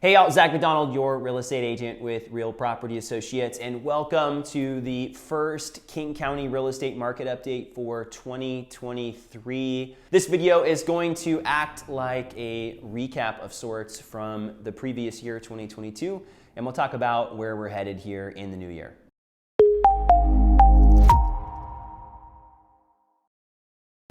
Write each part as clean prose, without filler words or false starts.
Hey y'all, Zach McDonald, your real estate agent with Real Property Associates, and welcome to the first King County real estate market update for 2023. This video is going to act like a recap of sorts from the previous year, 2022, and we'll talk about where we're headed here in the new year.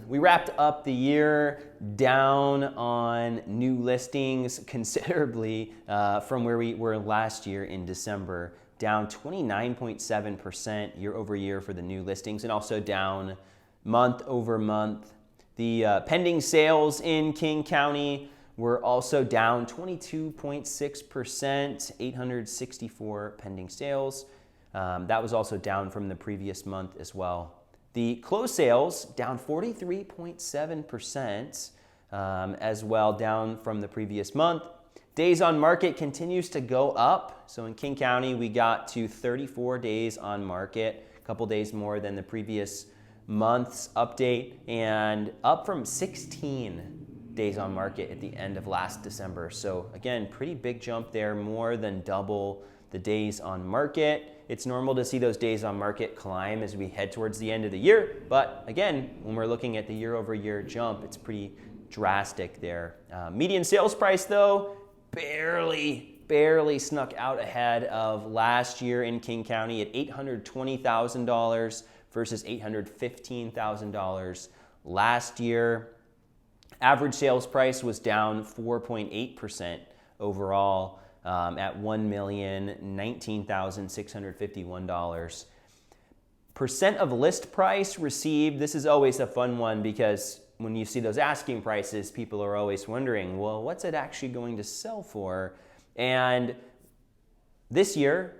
We wrapped up the year down on new listings considerably from where we were last year in December, down 29.7% year over year for the new listings, and also down month over month. The pending sales in King County were also down 22.6%, 864 pending sales. That was also down from the previous month as well. The closed sales down 43.7% as well, down from the previous month. Days on market continues to go up. So in King County, we got to 34 days on market, a couple days more than the previous month's update, and up from 16 days on market at the end of last December. So again, pretty big jump there, more than double the days on market. It's normal to see those days on market climb as we head towards the end of the year. But again, when we're looking at the year over year jump, it's pretty drastic there. Median sales price though, barely snuck out ahead of last year in King County at $820,000 versus $815,000 last year. Average sales price was down 4.8% overall. At $1,019,651. Percent of list price received, this is always a fun one because when you see those asking prices, people are always wondering, well, what's it actually going to sell for? And this year,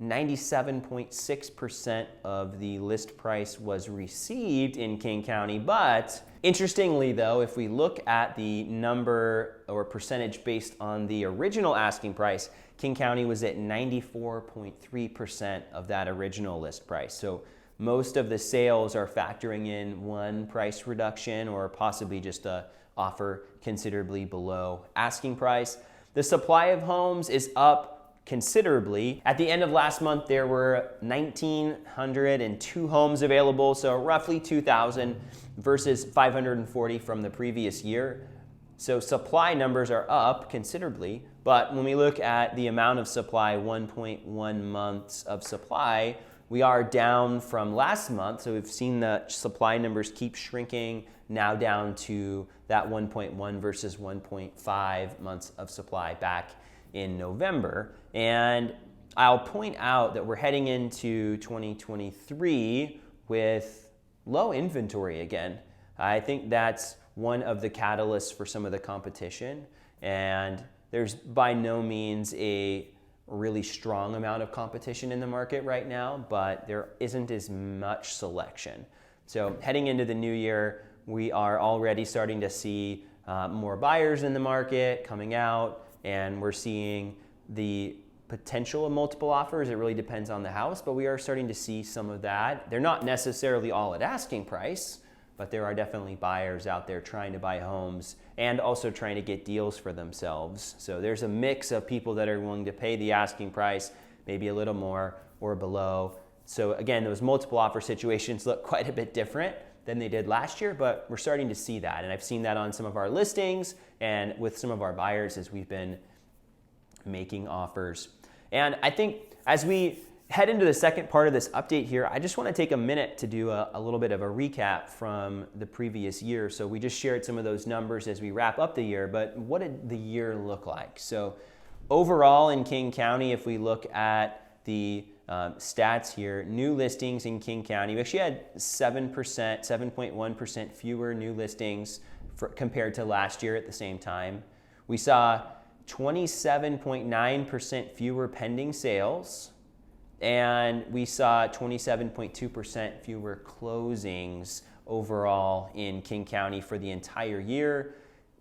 97.6% of the list price was received in King County. But interestingly though, if we look at the number or percentage based on the original asking price, King County was at 94.3% of that original list price. So most of the sales are factoring in one price reduction or possibly just a offer considerably below asking price. The supply of homes is up considerably. At the end of last month, there were 1,902 homes available, so roughly 2,000 versus 540 from the previous year. So supply numbers are up considerably, but when we look at the amount of supply, 1.1 months of supply, we are down from last month. So we've seen the supply numbers keep shrinking, now down to that 1.1 versus 1.5 months of supply back in November. And I'll point out that we're heading into 2023 with low inventory again. I think that's one of the catalysts for some of the competition. And there's by no means a really strong amount of competition in the market right now, but there isn't as much selection. So heading into the new year, we are already starting to see more buyers in the market coming out, and we're seeing the potential of multiple offers. It really depends on the house, but we are starting to see some of that. They're not necessarily all at asking price, but there are definitely buyers out there trying to buy homes and also trying to get deals for themselves. So there's a mix of people that are willing to pay the asking price, maybe a little more or below. So again, those multiple offer situations look quite a bit different than they did last year, but we're starting to see that. And I've seen that on some of our listings and with some of our buyers as we've been making offers. And I think as we head into the second part of this update here, I just want to take a minute to do a little bit of a recap from the previous year. So we just shared some of those numbers as we wrap up the year, but what did the year look like? So overall in King County, if we look at the stats here, new listings in King County, we actually had 7.1% fewer new listings compared to last year at the same time. We saw 27.9% fewer pending sales, and we saw 27.2% fewer closings overall in King County for the entire year.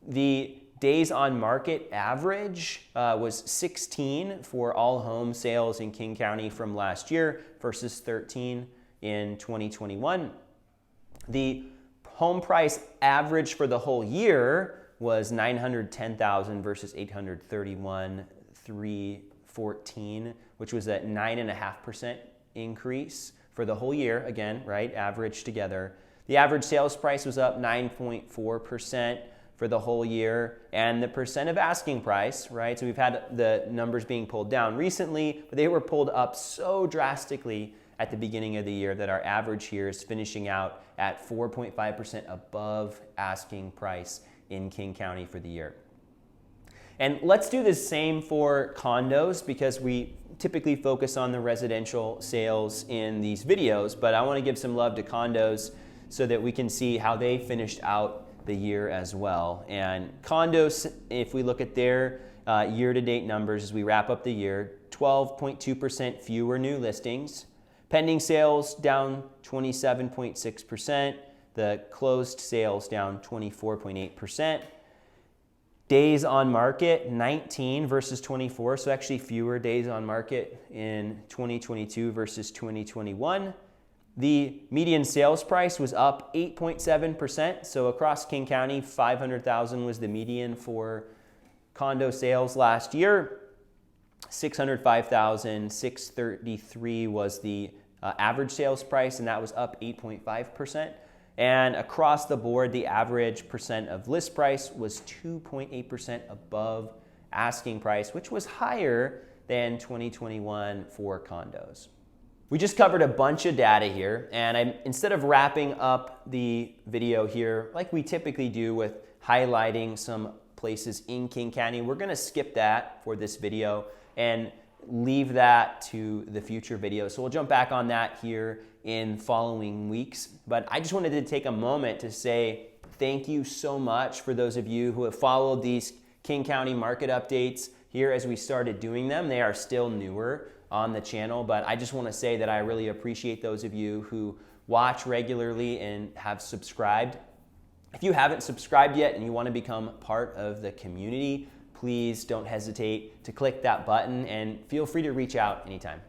The days on market average was 16 for all home sales in King County from last year versus 13 in 2021. The home price average for the whole year was 910,000 versus 831,314, which was a 9.5% increase for the whole year, again, right, averaged together. The average sales price was up 9.4% for the whole year, and the percent of asking price, right, so we've had the numbers being pulled down recently, but they were pulled up so drastically at the beginning of the year that our average here is finishing out at 4.5% above asking price in King County for the year. And let's do the same for condos, because we typically focus on the residential sales in these videos, but I want to give some love to condos so that we can see how they finished out the year as well. And condos, if we look at their year-to-date numbers as we wrap up the year, 12.2% fewer new listings. Pending sales down 27.6%. The closed sales down 24.8%. Days on market, 19 versus 24, so actually fewer days on market in 2022 versus 2021. The median sales price was up 8.7%. So across King County, 500,000 was the median for condo sales last year. 605,633 was the average sales price, and that was up 8.5%. And across the board, the average percent of list price was 2.8% above asking price, which was higher than 2021 for condos. We just covered a bunch of data here, and instead of wrapping up the video here like we typically do with highlighting some places in King County, we're going to skip that for this video and leave that to the future video. So we'll jump back on that here in following weeks. But I just wanted to take a moment to say thank you so much for those of you who have followed these King County market updates here as we started doing them. They are still newer on the channel, but I just want to say that I really appreciate those of you who watch regularly and have subscribed. If you haven't subscribed yet and you want to become part of the community, please don't hesitate to click that button and feel free to reach out anytime.